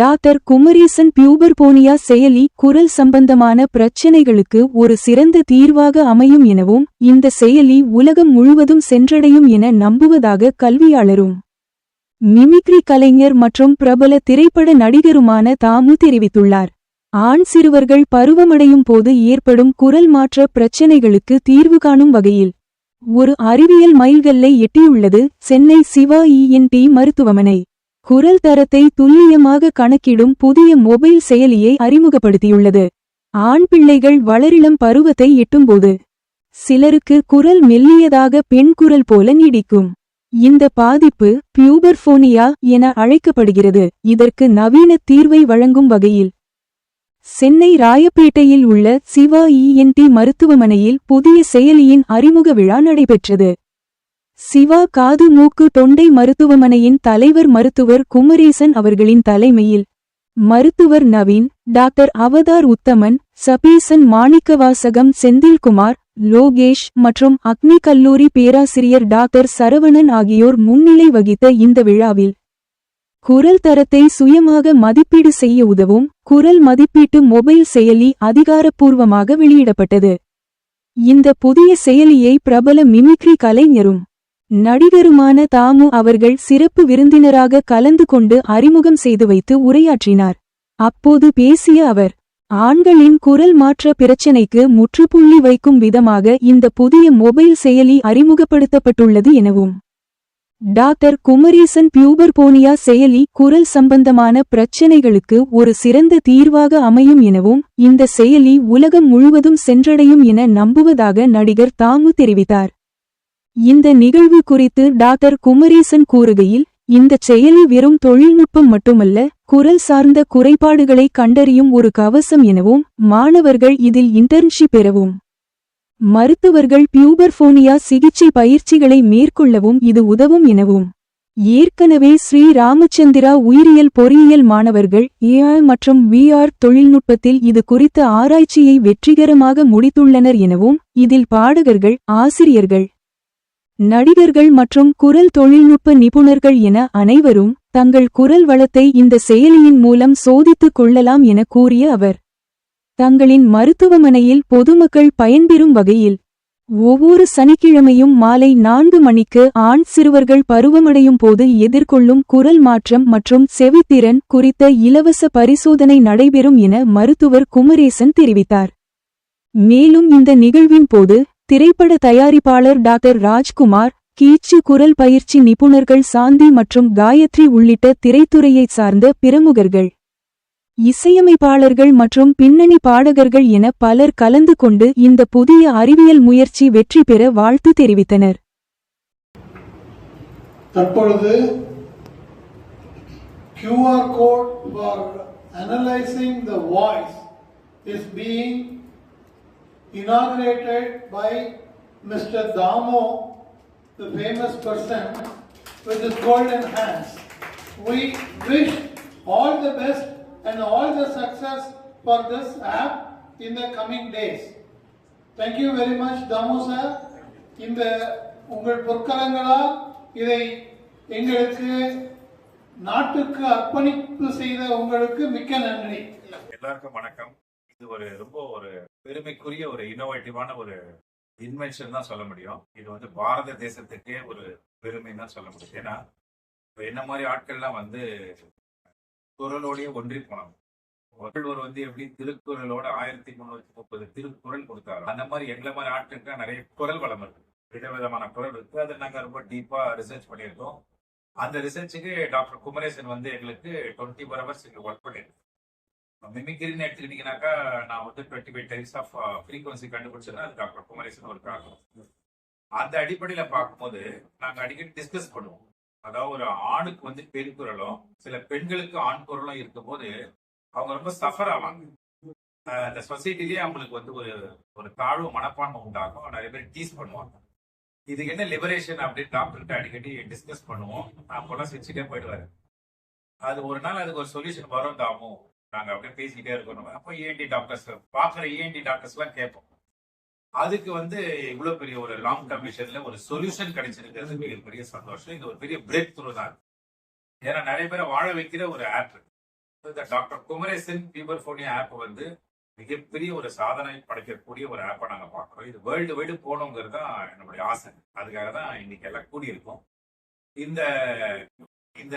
Doctor Kumaresan பியூபர்போனியா செயலி குரல் சம்பந்தமான பிரச்சினைகளுக்கு ஒரு சிறந்த தீர்வாக அமையும் எனவும் இந்த செயலி உலகம் முழுவதும் சென்றடையும் என நம்புவதாக கல்வியாளரும் மிமிக்ரி கலைஞர் மற்றும் பிரபல திரைப்பட நடிகருமான தாமு தெரிவித்துள்ளார். ஆண் சிறுவர்கள் பருவமடையும் போது ஏற்படும் குரல் மாற்ற பிரச்சினைகளுக்கு தீர்வு காணும் வகையில் ஒரு அறிவியல் மைல்கல்லை எட்டியுள்ளது சென்னை சிவா ENT மருத்துவமனை. குரல் தரத்தை துல்லியமாக கணக்கிடும் புதிய மொபைல் செயலியை அறிமுகப்படுத்தியுள்ளது. ஆண் பிள்ளைகள் வளரிளம் பருவத்தை எட்டும்போது சிலருக்கு குரல் மெல்லியதாக பெண் குரல் போல நீடிக்கும். இந்த பாதிப்பு பியூபர்போனியா என அழைக்கப்படுகிறது. இதற்கு நவீன தீர்வை வழங்கும் வகையில் சென்னை ராயப்பேட்டையில் உள்ள சிவா ENT மருத்துவமனையில் புதிய செயலியின் அறிமுக விழா நடைபெற்றது. சிவா காது மூக்கு தொண்டை மருத்துவமனையின் தலைவர் மருத்துவர் குமரேசன் அவர்களின் தலைமையில் மருத்துவர் நவீன், டாக்டர் அவதார் உத்தமன், சபீசன் மாணிக்கவாசகம், செந்தில்குமார், லோகேஷ் மற்றும் அக்னி கல்லூரி பேராசிரியர் டாக்டர் சரவணன் ஆகியோர் முன்னிலை வகித்த இந்த விழாவில் குரல் தரத்தை சுயமாக மதிப்பீடு செய்ய உதவும் குரல் மதிப்பீட்டு மொபைல் செயலி அதிகாரப்பூர்வமாக வெளியிடப்பட்டது. இந்த புதிய செயலியை பிரபல மிமிக்ரி கலைஞரும் நடிகருமான தாமு அவர்கள் சிறப்பு விருந்தினராக கலந்து கொண்டு அறிமுகம் செய்து வைத்து உரையாற்றினார். அப்போது பேசிய அவர், ஆண்களின் குரல் மாற்ற பிரச்சினைக்கு முற்றுப்புள்ளி வைக்கும் விதமாக இந்த புதிய மொபைல் செயலி அறிமுகப்படுத்தப்பட்டுள்ளது எனவும் டாக்டர் குமரேசன் பியூபர்போனியா செயலி குரல் சம்பந்தமான பிரச்சினைகளுக்கு ஒரு சிறந்த தீர்வாக அமையும் எனவும் இந்த செயலி உலகம் முழுவதும் சென்றடையும் என நம்புவதாக நடிகர் தாமு தெரிவித்தார். இந்த நிகழ்வு குறித்து டாக்டர் குமரேசன் கூறுகையில், இந்த செயலி வெறும் தொழில்நுட்பம் மட்டுமல்ல, குரல் சார்ந்த குறைபாடுகளை கண்டறியும் ஒரு கவசம் எனவும் மாணவர்கள் இதில் இன்டர்ன்ஷிப் பெறவும் மருத்துவர்கள் பியூபர்போனியா சிகிச்சை பயிற்சிகளை மேற்கொள்ளவும் இது உதவும் எனவும் ஏற்கனவே ஸ்ரீ ராமச்சந்திரா உயிரியல் பொறியியல் மாணவர்கள் AI மற்றும் VR தொழில்நுட்பத்தில் இது குறித்த ஆராய்ச்சியை வெற்றிகரமாக முடித்துள்ளனர் எனவும் இதில் பாடகர்கள், ஆசிரியர்கள், நடிகர்கள் மற்றும் குரல் தொழில்நுட்ப நிபுணர்கள் என அனைவரும் தங்கள் குரல் வளத்தை இந்த செயலியின் மூலம் சோதித்துக் கொள்ளலாம் என கூறிய அவர், தங்களின் மருத்துவமனையில் பொதுமக்கள் பயன்பெறும் வகையில் ஒவ்வொரு சனிக்கிழமையும் மாலை 4 மணிக்கு ஆண் சிறுவர்கள் பருவமடையும் போது எதிர்கொள்ளும் குரல் மாற்றம் மற்றும் செவித்திறன் குறித்த இலவச பரிசோதனை நடைபெறும் என மருத்துவர் குமரேசன் தெரிவித்தார். மேலும் இந்த நிகழ்வின் போது திரைப்பட தயாரிப்பாளர் டாக்டர் ராஜ்குமார், கீச்சு குரல் பயிற்சி நிபுணர்கள் சாந்தி மற்றும் காயத்ரி உள்ளிட்ட திரைத்துறையைச் சார்ந்த பிரமுகர்கள், இசையமைப்பாளர்கள் மற்றும் பின்னணி பாடகர்கள் என பலர் கலந்து கொண்டு இந்த புதிய அறிவியல் முயற்சி வெற்றி பெற வாழ்த்து தெரிவித்தனர். தற்பொழுது QR code for analyzing the voice is being inaugurated by Mr. Damo, the famous person with his golden hands. We wish all the best and all the success for this app in the coming days. Thank you very much, Damo sir. இந்த உங்கள் பொற்களங்களால் இதை எங்களுக்கு நாட்டுக்கு அர்ப்பணிப்பு செய்த உங்களுக்கு மிக்க நன்றி. எல்லாருக்கும் வணக்கம். இது ரொம்ப பெருமைக்குரிய ஒரு இன்னோவேட்டிவான ஒரு இன்வென்ஷன் தான் சொல்ல முடியும். இது பாரத தேசத்துக்கே ஒரு பெருமை தான் சொல்ல முடியும். ஏன்னா என்ன மாதிரி ஆட்கள்லாம் குரலோடைய ஒன்றி போனாங்க. ஒருவர் எப்படி திருக்குறளோட 1330 திருக்குறள் கொடுத்தாரு, அந்த மாதிரி எங்களை மாதிரி ஆட்களுக்கு நிறைய குரல் வளம் இருக்கு, விதவிதமான குரல் இருக்கு. அதை நாங்க ரொம்ப டீப்பா ரிசர்ச் பண்ணியிருக்கோம். அந்த ரிசர்ச்சுக்கு டாக்டர் குமரேசன் எங்களுக்கு 24 hours இங்க ஒர்க் பண்ணிருக்கோம். மிமிக்ரின்னு எடுத்துக்கிட்டீங்கன்னாக்கா நான் 25 டைப்ஸ் ஆஃப் ஃப்ரீக்வன்சி கண்டுபிடிச்சேன்னா அது டாக்டர் குமரேசன் ஒரு காரணம். அந்த அடிப்படையில பார்க்கும்போது நாங்க அடிக்கடி டிஸ்கஸ் பண்ணுவோம். அதாவது ஒரு ஆணுக்கு பெண் குரலும் சில பெண்களுக்கு ஆண் குரலும் இருக்கும் போது அவங்க ரொம்ப சஃபர் ஆவாங்க. அந்த சொசைட்டிலேயே அவங்களுக்கு ஒரு தாழ்வு மனப்பான்மை உண்டாகும். நிறைய பேர் டீஸ் பண்ணுவாங்க. இதுக்கு என்ன லிபரேஷன் அப்படின்னு டாக்டர்கிட்ட அடிக்கடி டிஸ்கஸ் பண்ணுவோம். நான் போல சிரிச்சுட்டே போயிடுவாரு. அது ஒரு நாள் அதுக்கு ஒரு சொல்யூஷன் வரும் தாமும். நாங்க அப்படியே பேசிக்கிட்டே இருக்கணும். அப்போ ENT டாக்டர்ஸ் பாக்குற ENT டாக்டர்ஸ் எல்லாம் கேட்போம். அதுக்கு இவ்வளவு பெரிய ஒரு லாங் டர்ம் விஷயத்துல ஒரு சொல்யூஷன் கிடைச்சிருக்கிறது மிகப்பெரிய சந்தோஷம். இது ஒரு பெரிய பிரேக் த்ரூ தான். ஏன்னா நிறைய பேரை வாழ வைக்கிற ஒரு ஆப். இந்த டாக்டர் குமரேசன் பியூபர்போனியா ஆப் வந்து மிகப்பெரிய ஒரு சாதனை படைக்கக்கூடிய ஒரு ஆப்பை நாங்க பார்க்கிறோம். இது வேர்ல்டு வைடு போகணுங்கிறது தான் என்னுடைய ஆசை. அதுக்காக தான் இன்னைக்கு எல்லாம் கூடியிருக்கோம். இந்த இந்த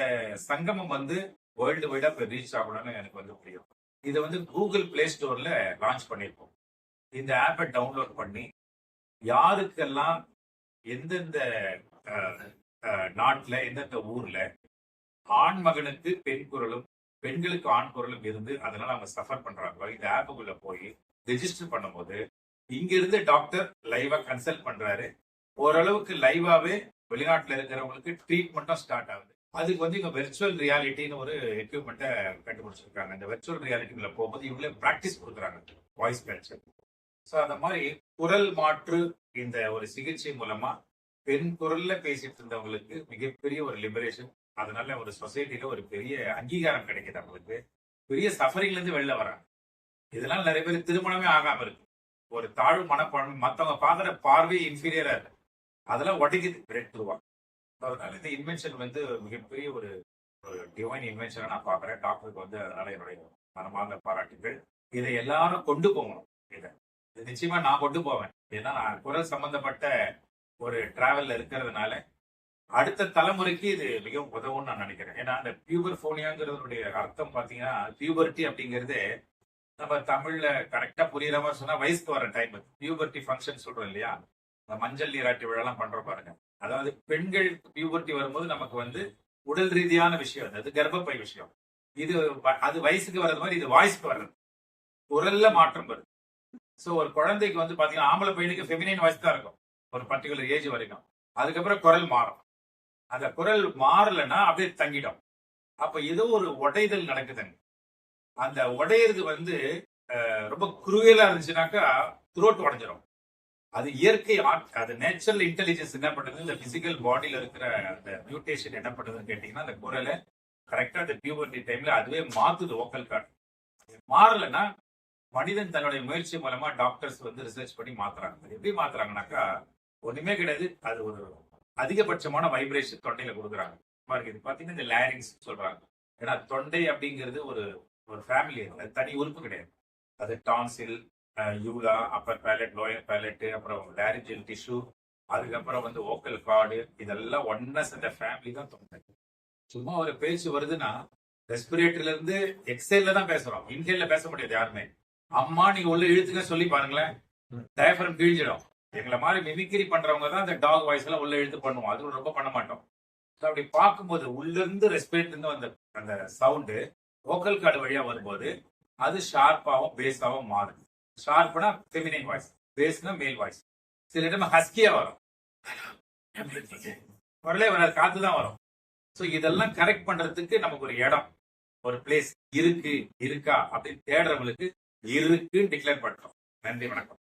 சங்கமம் வந்து வேர்ல்டு வைடா இப்போ ரீச் ஆகணும்னு எனக்கு வந்து புரியும். இதை வந்து கூகுள் பிளே ஸ்டோர்ல லான்ச் பண்ணியிருக்கோம். இந்த ஆப்பை டவுன்லோட் பண்ணி யாருக்கெல்லாம் எந்தெந்த நாட்டுல எந்தெந்த ஊர்ல ஆண் மகனுக்கு பெண் குரலும் பெண்களுக்கு ஆண் குரலும் இருந்து அதனால அவங்க சஃபர் பண்றாங்களோ இந்த ஆப்புக்குள்ள போய் ரெஜிஸ்டர் பண்ணும்போது இங்க இருந்து டாக்டர் லைவா கன்சல்ட் பண்றாரு. ஓரளவுக்கு லைவாவே வெளிநாட்டுல இருக்கிறவங்களுக்கு ட்ரீட்மெண்ட்டும் ஸ்டார்ட் ஆகுது. அதுக்கு வந்து இவங்க வெர்ச்சுவல் ரியாலிட்டின்னு ஒரு எக்யூப்மெண்ட்டை கண்டுபிடிச்சிருக்காங்க. இந்த வெர்ச்சுவல் ரியாலிட்டிக்குள்ள போகும்போது இவங்களே ப்ராக்டிஸ் கொடுக்குறாங்க வாய்ஸ் கல்ச்சர். ஸோ அந்த மாதிரி குரல் மாற்று இந்த ஒரு சிகிச்சை மூலமா பெண் குரல்ல பேசிட்டு இருந்தவங்களுக்கு மிகப்பெரிய ஒரு லிபரேஷன். அதனால ஒரு சொசைட்டில ஒரு பெரிய அங்கீகாரம் கிடைக்குது. அவங்களுக்கு பெரிய சஃபரிங்ல இருந்து வெளில வராங்க. இதெல்லாம் நிறைய பேர் திருமணமே ஆகாம இருக்கு. ஒரு தாழ்வு மனப்பான்மை, மற்றவங்க பாக்குற பார்வை இன்ஃபீரியரா இருக்கு, அதெல்லாம் உடைக்குது பிரேக் த்ரூவா. அதனால இந்த இன்வென்ஷன் வந்து மிகப்பெரிய ஒரு டிவைன் இன்வென்ஷனை நான் பாக்குறேன். டாக்டருக்கு வந்து அதனால என்னுடைய மனமார்ந்த பாராட்டுகள். இதை எல்லாரும் கொண்டு போகணும். இதை நிச்சயமா நான் கொண்டு போவேன். ஏன்னா நான் குரல் சம்பந்தப்பட்ட ஒரு டிராவல்ல இருக்கிறதுனால அடுத்த தலைமுறைக்கு இது மிகவும் உதவும்னு நான் நினைக்கிறேன். ஏன்னா அந்த பியூபர்போனியாங்கிறதுடைய அர்த்தம் பாத்தீங்கன்னா பியூபர்ட்டி அப்படிங்கிறது நம்ம தமிழ்ல கரெக்டா புரியுற மாதிரி சொன்னா வயசுக்கு வர டைம். பியூபர்ட்டி ஃபங்க்ஷன் சொல்றோம் இல்லையா, இந்த மஞ்சள் நீராட்டி விழாலாம் பண்றோம் பாருங்க. அதாவது பெண்கள் பியூபர்ட்டி வரும்போது நமக்கு வந்து உடல் ரீதியான விஷயம், அது கர்ப்பப்பை விஷயம். இது அது வயசுக்கு வர்றது மாதிரி இது வாய்ஸ்க்கு வர்றது, குரல்ல மாற்றம் வருது. ஸோ ஒரு குழந்தைக்கு வந்து பாத்தீங்கன்னா ஆம்பளை பையனுக்கு ஃபெமினைன் வாய்ஸ் தான் இருக்கும் ஒரு பர்டிகுலர் ஏஜ் வரைக்கும். அதுக்கப்புறம் குரல் மாறும். அந்த குரல் மாறலைன்னா அப்படியே தங்கிடும். அப்ப ஏதோ ஒரு உடைதல் நடக்குதுங்க. அந்த உடையிறது வந்து ரொம்ப குருவியலா இருந்துச்சுனாக்கா த்ரோட் உடைஞ்சிடும். அது இயற்கை அது நேச்சுரல் இன்டெலிஜென்ஸ் என்ன பண்ணுது, இந்த பிசிக்கல் பாடியில இருக்கிற அந்த மியூட்டேஷன் என்ன பண்ணுதுன்னு கேட்டீங்கன்னா அந்த குரலை கரெக்டா அந்த பியூபர்ட்டி டைம்ல அதுவே மாத்துது வோக்கல் கார்டு. மாறலைன்னா மனிதன் தன்னுடைய முயற்சி மூலமா டாக்டர்ஸ் வந்து ரிசர்ச் பண்ணி மாத்துறாங்க. அது எப்படி மாத்துறாங்கனாக்கா ஒண்ணுமே கிடையாது, அது ஒரு அதிகபட்சமான வைப்ரேஷன் தொண்டையில கொடுக்குறாங்க. இது பாத்தீங்கன்னா இந்த லேரிங்ஸ் சொல்றாங்க. ஏன்னா தொண்டை அப்படிங்கிறது ஒரு ஒரு ஃபேமிலி, அது தனி உறுப்பு கிடையாது. அது டான்சில், யூலா, அப்பர் பேலட், லோயர் பேலட், அப்புறம் லாரிஞ்சல் டிஷ்யூ, அதுக்கப்புறம் வந்து வோக்கல் கார்டு, இதெல்லாம் ஒன்னா சேர்ந்த ஃபேமிலி தான் தொண்டை. சும்மா ஒரு பேச்சு வருதுன்னா ரெஸ்பிரேட்டரில இருந்து எக்ஸைல்ல தான் பேசுறோம், இன்ஹேல்ல பேச முடியாது யாருமே. அம்மா நீங்க உள்ள இழுத்துக்க சொல்லி பாருங்களேன், டயஃப்ரம் கிழிஞ்சிடும். எங்களை மாதிரி மிமிக்ரி பண்றவங்க தான் அந்த டாக் வாய்ஸ் எல்லாம் உள்ள இழுத்து பண்ணுவோம், அது ரொம்ப பண்ண மாட்டோம். அப்படி பார்க்கும்போது உள்ள இருந்து ரெஸ்பிரேட் இருந்து வந்த அந்த சவுண்டு வோக்கல் கார்டு வழியா வரும்போது அது ஷார்ப்பாவும் பேஸாவும் மாறுது. ஷார்ப்னா ஃபெமினைன் வாய்ஸ், பேஸ்னா மேல் வாய்ஸ். சில டைம் ஹஸ்கியா வரும், வரலே வராது, காத்து தான் வரும். ஸோ இதெல்லாம் கரெக்ட் பண்றதுக்கு நமக்கு ஒரு இடம், ஒரு பிளேஸ் இருக்கு. இருக்கா அப்படின்னு தேடுறவங்களுக்கு இருக்குன்னு டிக்ளேர் பண்றோம். நன்றி, வணக்கம்.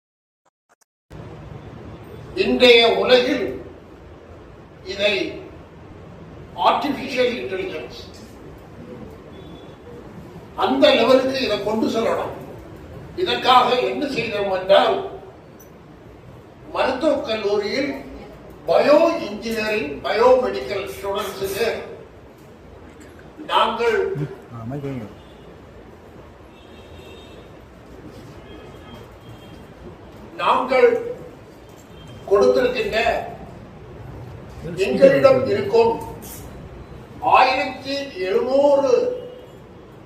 இன்றைய உலகில் இதை ஆர்டிபிஷியல் இன்டெலிஜென்ஸ் அந்த லெவலுக்கு இதை கொண்டு செல்லணும். இதற்காக என்ன செய்தோம் என்றால், மருத்துவக் கல்லூரியில் பயோ இன்ஜினியரிங், பயோமெடிக்கல் ஸ்டூடெண்ட்ஸுக்கு நாங்கள் கொடுத்திருக்கின்ற எங்களிடம் இருக்கும் 1700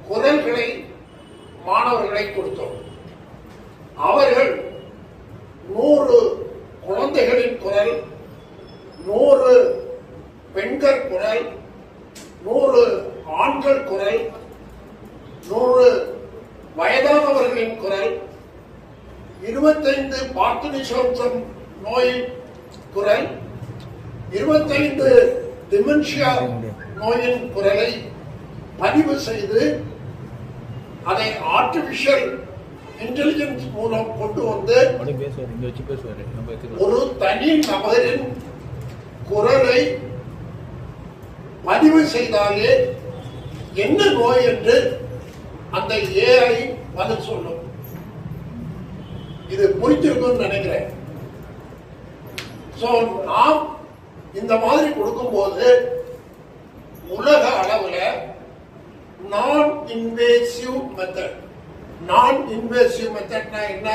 குரல்களை மாணவர்களை கொடுத்தோம். அவர்கள் 100 குழந்தைகளின் குரல், 100 பெண்கள் குரல், 100 ஆண்கள் குரல், 100 வயதானவர்களின் குரல், 25 பார்க்கின்சன்ஸ் நோயின் குரல், 25 டிமென்ஷியா நோயின் குரலை பதிவு செய்து அதை ஆர்டிபிஷியல் இன்டெலிஜென்ஸ் மூலம் கொண்டு வந்து ஒரு தனி நபரின் குரலை பதிவு செய்தாலே என்ன நோய் என்று அந்த ஏஐ பதில் சொல்லும். இது புரிஞ்சிருக்கும்னு நினைக்கிறேன். நாம் இந்த மாதிரி கொடுக்கும்போது உலக அளவில் நான் இன்வேசிவ் மெத்தட். நான் இன்வேசிவ் மெத்தட்னா என்ன?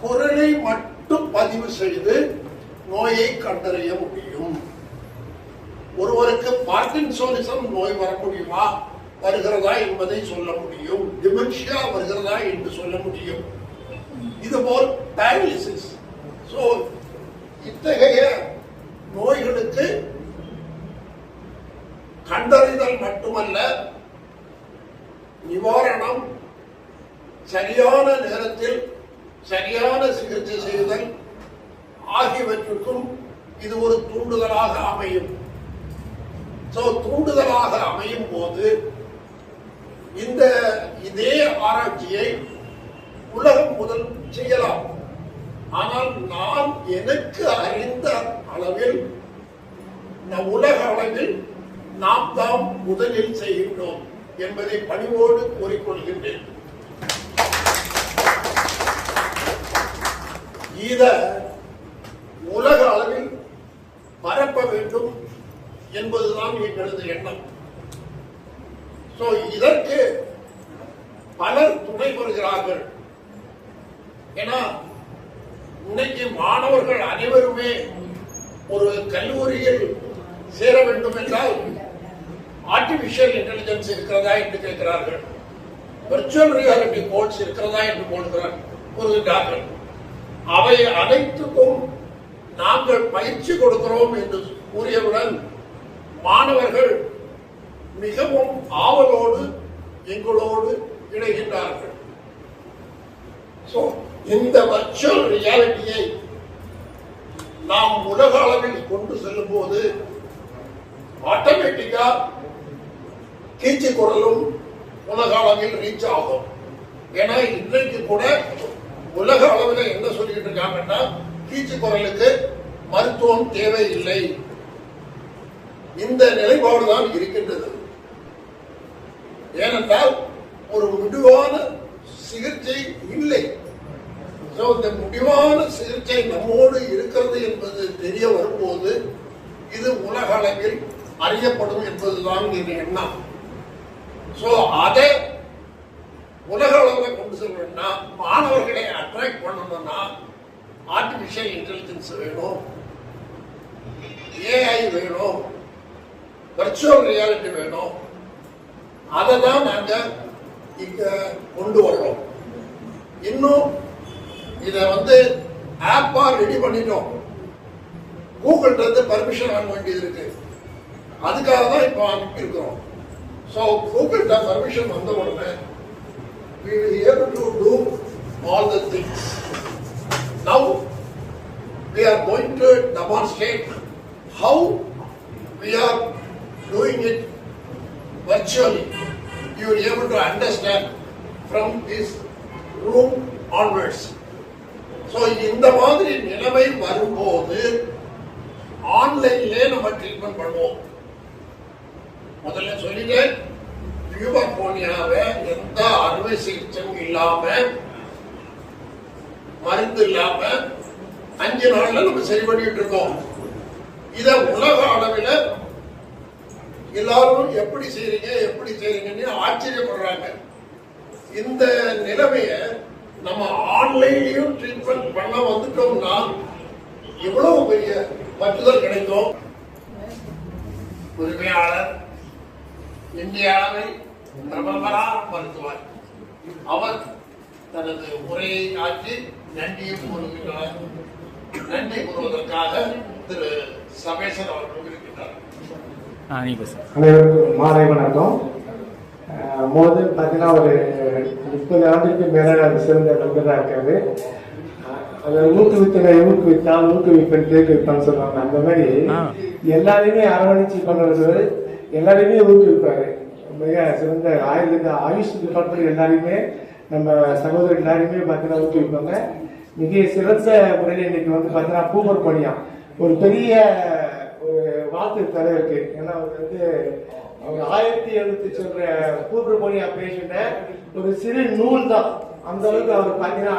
குரலை மட்டும் பதிவு செய்து நோயை கண்டறிய முடியும். ஒருவருக்கு பார்க்கின்சோனிசம் நோய் வர முடியுமா, வருகிறதா என்பதை சொல்ல முடியும். டிமென்ஷியா வருகிறதா என்று சொல்ல முடியும். இதுபோல் பேரலிசிஸ். சோ இத்தகைய நோய்களுக்கு கண்டறிதல் மட்டுமல்ல, நிவாரணம், சரியான நேரத்தில் சரியான சிகிச்சை செய்தல் ஆகியவற்றுக்கும் இது ஒரு தூண்டுதலாக அமையும். தூண்டுதலாக அமையும் போது இதே ஆராய்ச்சியை உலகம் முதல் செய்யலாம். ஆனால் நான் எனக்கு அறிந்த அளவில் உலக அளவில் நாம் தான் முதலில் செய்கின்றோம் என்பதை பணிவோடு கூறிக்கொள்கின்றேன். இத உலக அளவில் பரப்ப வேண்டும் என்பதுதான் எங்களது எண்ணம். இதற்கு பலர் துணை வருகிறார்கள். ஏன்னா இன்னைக்கு மாணவர்கள் அனைவருமே ஒரு கல்லூரியில் சேர வேண்டும் என்றால் ஆர்டிபிஷியல் இன்டெலிஜென்ஸ் இருக்கிறதா என்று கேட்கிறார்கள். விர்ச்சுவல் ரியாலிட்டி கோர்ஸ் இருக்கிறதா என்று கூறுகிறார்கள். அவை அனைத்துக்கும் நாங்கள் பயிற்சி கொடுக்கிறோம் என்று கூறியவுடன் மாணவர்கள் மிகவும் ஆவலோடு எங்களோடு இணைகின்றார்கள். இந்த வர்ச்சுவல் ரியாலிட்டியை நாம் உலக அளவில் கொண்டு செல்லும் போது ஆட்டோமேட்டிக்கா கீச்சு குரலும் உலக அளவில் ரீச் ஆகும். ஏன்னா இன்றைக்கு கூட உலக அளவில் என்ன சொல்லிட்டு இருக்காங்கன்னா, கீச்சு குரலுக்கு மருத்துவம் தேவையில்லை. இந்த நிலைப்பாடுதான் இருக்கின்றது. ஏனென்றால் ஒரு முடிவான சிகிச்சை இல்லை. இந்த முடிவான சிகிச்சை நம்மோடு இருக்கிறது என்பது தெரிய வரும்போது இது உலக அளவில் அறியப்படும் என்பதுதான் என் எண்ணம். அதை உலக அளவில் கொண்டு செல்லணும்னா, மாணவர்களை அட்ராக்ட் பண்ணணும்னா ஆர்டிபிஷியல் இன்டெலிஜென்ஸ் வேணும், ஏஐ வேணும், விர்ச்சுவல் ரியாலிட்டி வேணும். அதை தான் நாங்க இங்க கொண்டு வர்றோம். இன்னும் இத ஆப்பா ரெடி பண்ணிட்டோம். கூகுள்கிட்ட இருந்து பர்மிஷன் வாங்க வேண்டியது இருக்கு. அதுக்காக தான் இப்போ அனுப்பி இருக்கிறோம். கூகுள்கிட்ட பர்மிஷன் வந்த உடனே we will be able to do all the things. Now we are going to demonstrate how we are doing it virtually. You will be able to understand from this room onwards. இந்த மாதிரி நிலைமை வரும்போது ஆன்லைன்ல நம்ம treatment பண்ணுவோம். முதல்ல சொல்லிட்டேன், பியூபர்போனியாவை எந்த அறுவை சிகிச்சையும் இல்லாம, மருந்து இல்லாம 5 நாள்ல நம்ம சரி பண்ணிட்டு இருக்கோம். இத உலக அளவில் எல்லாரும் எப்படி செய்றீங்கன்னு ஆச்சரியப்படுறாங்க. இந்த நிலைமைய நம்ம ஆன்லைன்லயும் ட்ரீட்மெண்ட் பண்ண வந்துட்டோம்னா எவ்வளவு பெரிய பற்றுதல் கிடைக்கும். உரிமையாளர் இந்தியாவில் பிரபலமான மருத்துவர் அவர் தனது உரையை ஆற்றி நன்றியும் கூறுகின்றார். நன்றி கூறுவதற்காக திரு சபேசன் அவர்கள் இருக்கின்றார். அனைவருக்கும் மாலை வணக்கம். மோதல் பார்த்தீங்கன்னா ஒரு 30 ஆண்டுக்கு மேல சிறந்த நண்பராக இருக்காரு. அதை ஊக்குவித்தால் ஊக்குவிப்பேன் தேக்குவிப்பான்னு சொல்லுவாங்க. அந்த மாதிரி எல்லாரையுமே அரவணைச்சு பண்றது, எல்லாரையுமே ஊக்குவிப்பாரு. மிக சிறந்த ஆயுஷ் டிபார்ட்மெண்ட் எல்லாரையுமே, நம்ம சகோதரர் எல்லாரையுமே பார்த்தீங்கன்னா ஊக்குவிப்பாங்க. மிக சிறந்த முறையில் இன்னைக்கு பார்த்தீங்கன்னா பூமர் பணியா ஒரு பெரிய ஒரு வாழ்த்து தலைவருக்கு. ஏன்னா அவர் 1070 சொல்ற பூர்வமொழி ஆபரேஷன் ஒரு சிறு நூல் தான். அந்த அளவுக்கு அவர் பாத்தீங்கன்னா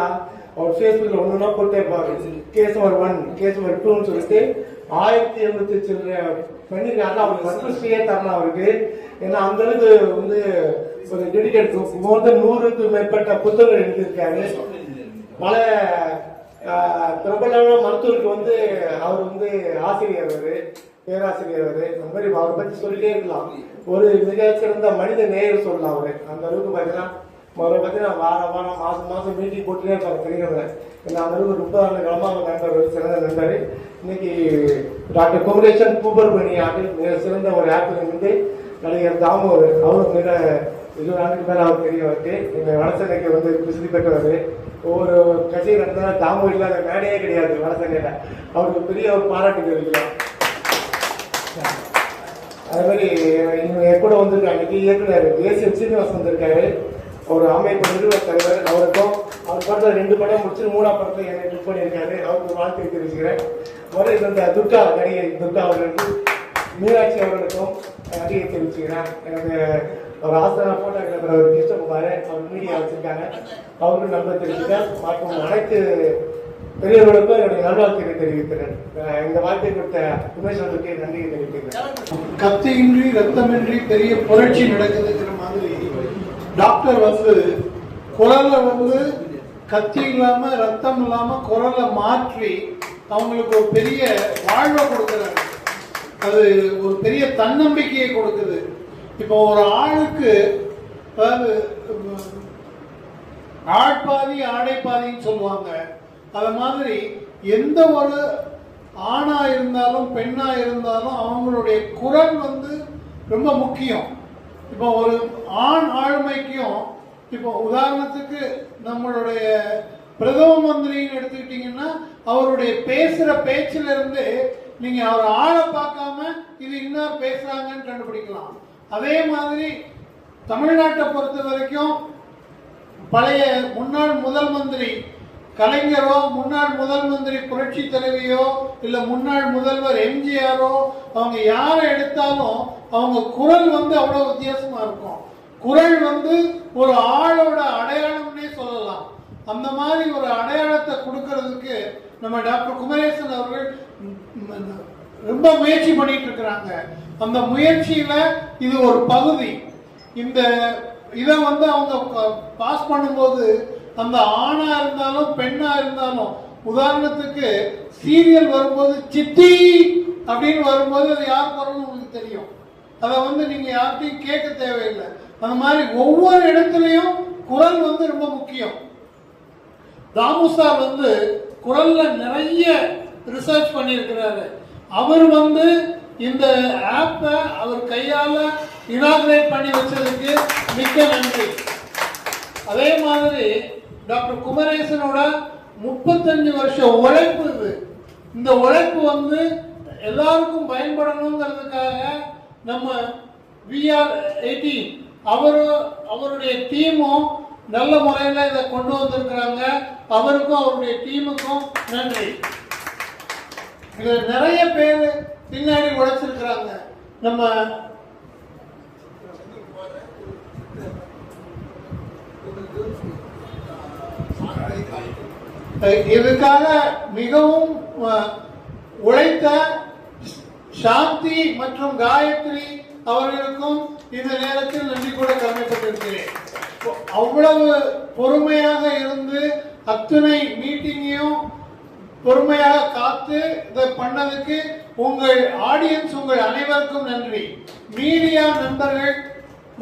அவர் ஃபேஸ்புக்ல ஒண்ணுன்னா போட்டே இருப்பாரு. கேஸ் நம்பர் 1, கேஸ் நம்பர் 2ன்னு சொல்லிட்டு 1080 சில்லற பண்ணிருக்காருன்னா அவருக்கு சர்டிபிகேட்டே தரணும் அவருக்கு. ஏன்னா அந்த அளவுக்கு வந்து ஒரு டெடிகேட் மோர் தென் 100க்கு மேற்பட்ட புத்தகங்கள் எழுதியிருக்காரு. பல பிரபலமான மருத்துவருக்கு வந்து அவர் வந்து ஆசிரியர், பேராசிரியர். அந்த மாதிரி அவரை பத்தி சொல்லிட்டே இருக்கலாம். ஒரு மிகச்சிறந்த மனித நேயர் சொல்லலாம் அவரு. அந்த அளவுக்கு பாத்தீங்கன்னா அவரை பார்த்தீங்கன்னா வாரம் மாசம் மீட்டிங் போட்டுட்டே இருப்பாங்க தெரிகிறவங்க. ஏன்னா அந்த அளவுக்கு 30 ஆண்டு காலமாக நண்பர், சிறந்த நண்பர். இன்னைக்கு டாக்டர் குமரேசன் பூபர் பணி மிக சிறந்த ஒரு ஆக்டர் வந்து நடிகர் தாமு அவரும் மிக 20 ஆண்டுக்கு மேல அவர் தெரியவருக்கு. எங்க வடசென்னைக்கு வந்து பிரசித்தி பெற்றவர். ஒவ்வொரு கட்சி நடத்தினா தாமு இல்லாத மேடையே கிடையாது வடசென்னையில. அவருக்கு பெரிய ஒரு பாராட்டு தெரிவிக்கலாம். அதே மாதிரி என் கூட வந்திருக்காங்க இயக்குனர் தேசிய சீனிவாசன் வந்திருக்காரு. ஒரு அமைப்பு நிறுவன தலைவர். அவருக்கும் அவர் படத்தில் 2 படம் முடிச்சு 3ஆம் படத்தை என்னை ட்ரிப் பண்ணியிருக்காரு. அவருக்கு வாழ்க்கை தெரிவிச்சுக்கிறேன். வரை இருந்த துர்கா, நடிகை துர்கா அவர்களுக்கும் மீனாட்சி அவர்களுக்கும் நடிகை தெரிவிச்சுக்கிறேன். எனக்கு ஒரு ஆசனா போட்டோகிராஃபர் அவர் கிருஷ்ணகுமார் அவர் மீடியா வச்சிருக்காங்க. அவருக்கு நம்பர் தெரிவிச்சுக்கிறேன். மற்றும் அனைத்து பெரியவர்களுக்கும் என்னுடைய நல்வாழ்க்கையை தெரிவிக்கிறேன். இந்த வாழ்க்கை கொடுத்த உமேஸ்வரருக்கு நன்றியை தெரிவிக்கிறேன். கத்தியின்றி ரத்தமின்றி பெரிய புரட்சி நடக்குதுங்கிற மாதிரி டாக்டர் வந்து குரல்ல வந்து கத்தி இல்லாம ரத்தம் இல்லாம குரலை மாற்றி அவங்களுக்கு ஒரு பெரிய வாழ்வை கொடுக்குறாங்க. அது ஒரு பெரிய தன்னம்பிக்கையை கொடுக்குது. இப்போ ஒரு ஆளுக்கு அதாவது ஆட்பாதி ஆடைப்பாதின்னு சொல்லுவாங்க. அது மாதிரி எந்த ஒரு ஆணா இருந்தாலும் பெண்ணா இருந்தாலும் அவங்களுடைய குரல் வந்து ரொம்ப முக்கியம். இப்போ ஒரு ஆண் ஆளுமைக்கும் இப்போ உதாரணத்துக்கு நம்மளுடைய பிரதம மந்திரின்னு எடுத்துக்கிட்டீங்கன்னா அவருடைய பேசுற பேச்சில இருந்து நீங்க அவர் ஆளை பார்க்காம இது இன்னொரு பேசுறாங்கன்னு கண்டுபிடிக்கலாம். அதே மாதிரி தமிழ்நாட்டை பொறுத்த வரைக்கும் பழைய முன்னாள் முதல் மந்திரி கலைஞரோ, முன்னாள் முதல் மந்திரி புரட்சி தலைவியோ, இல்ல முன்னாள் முதல்வர் எம்ஜிஆரோ, அவங்க யாரை எடுத்தாலும் அவங்க குரல் வந்து அவ்வளவு வித்தியாசமா இருக்கும். குரல் வந்து ஒரு ஆளோட அடையாளம்னே சொல்லலாம். அந்த மாதிரி ஒரு அடையாளத்தை கொடுக்கறதுக்கு நம்ம டாக்டர் குமரேசன் அவர்கள் ரொம்ப முயற்சி பண்ணிட்டு இருக்கிறாங்க. அந்த முயற்சியில இது ஒரு பகுதி. இந்த இதை வந்து அவங்க பாஸ் பண்ணும்போது அந்த ஆணா இருந்தாலும் பெண்ணா இருந்தாலும் உதாரணத்துக்கு சீரியல் வரும்போது சித்தி அப்படின்னு வரும்போது அது யார் குரல்னு உங்களுக்கு தெரியும். அதை வந்து நீங்க யார்கிட்டையும் கேட்க தேவையில்லை. அந்த மாதிரி ஒவ்வொரு இடத்துலையும் குரல் வந்து ரொம்ப முக்கியம். தாமு சார் வந்து குரல்ல நிறைய ரிசர்ச் பண்ணியிருக்கிறாரு. அவர் வந்து இந்த ஆப்பை அவர் கையால இனாகிரேட் பண்ணி வச்சதுக்கு மிக்க நன்றி. அதே மாதிரி டாக்டர் குமரேசனோட 35 வருஷ உழைப்பு இது. இந்த உழைப்பு வந்து எல்லாருக்கும் பயன்படணுங்கிறதுக்காக நம்ம VR18 அவருடைய டீமும் நல்ல முறையில் இதை கொண்டு வந்திருக்கிறாங்க. அவருக்கும் அவருடைய டீமுக்கும் நன்றி. இதுல நிறைய பேர் பின்னாடி உழைச்சிருக்கிறாங்க. நம்ம இதுக்காக மிகவும் உழைத்த சாந்தி மற்றும் காயத்ரி அவர்களுக்கும் இந்த நேரத்தில் நன்றி கூட கடமைப்பட்டிருக்கிறேன். அவ்வளவு பொறுமையாக இருந்து அத்தனை மீட்டிங்கையும் பொறுமையாக காத்து இதை பண்ணதுக்கு உங்கள் ஆடியன்ஸ் உங்கள் அனைவருக்கும் நன்றி. மீடியா நண்பர்கள்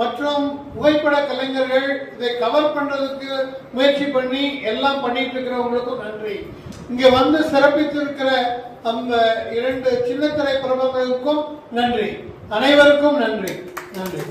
மற்றும் புகைப்பட கலைஞர்கள் இதை கவர் பண்றதுக்கு முயற்சி பண்ணி எல்லாம் பண்ணிட்டு இருக்கிறவங்களுக்கும் நன்றி. இங்க வந்து சிறப்பித்திருக்கிற அந்த 2 சின்னத்திரை பிரபலங்களுக்கும் நன்றி. அனைவருக்கும் நன்றி. நன்றி.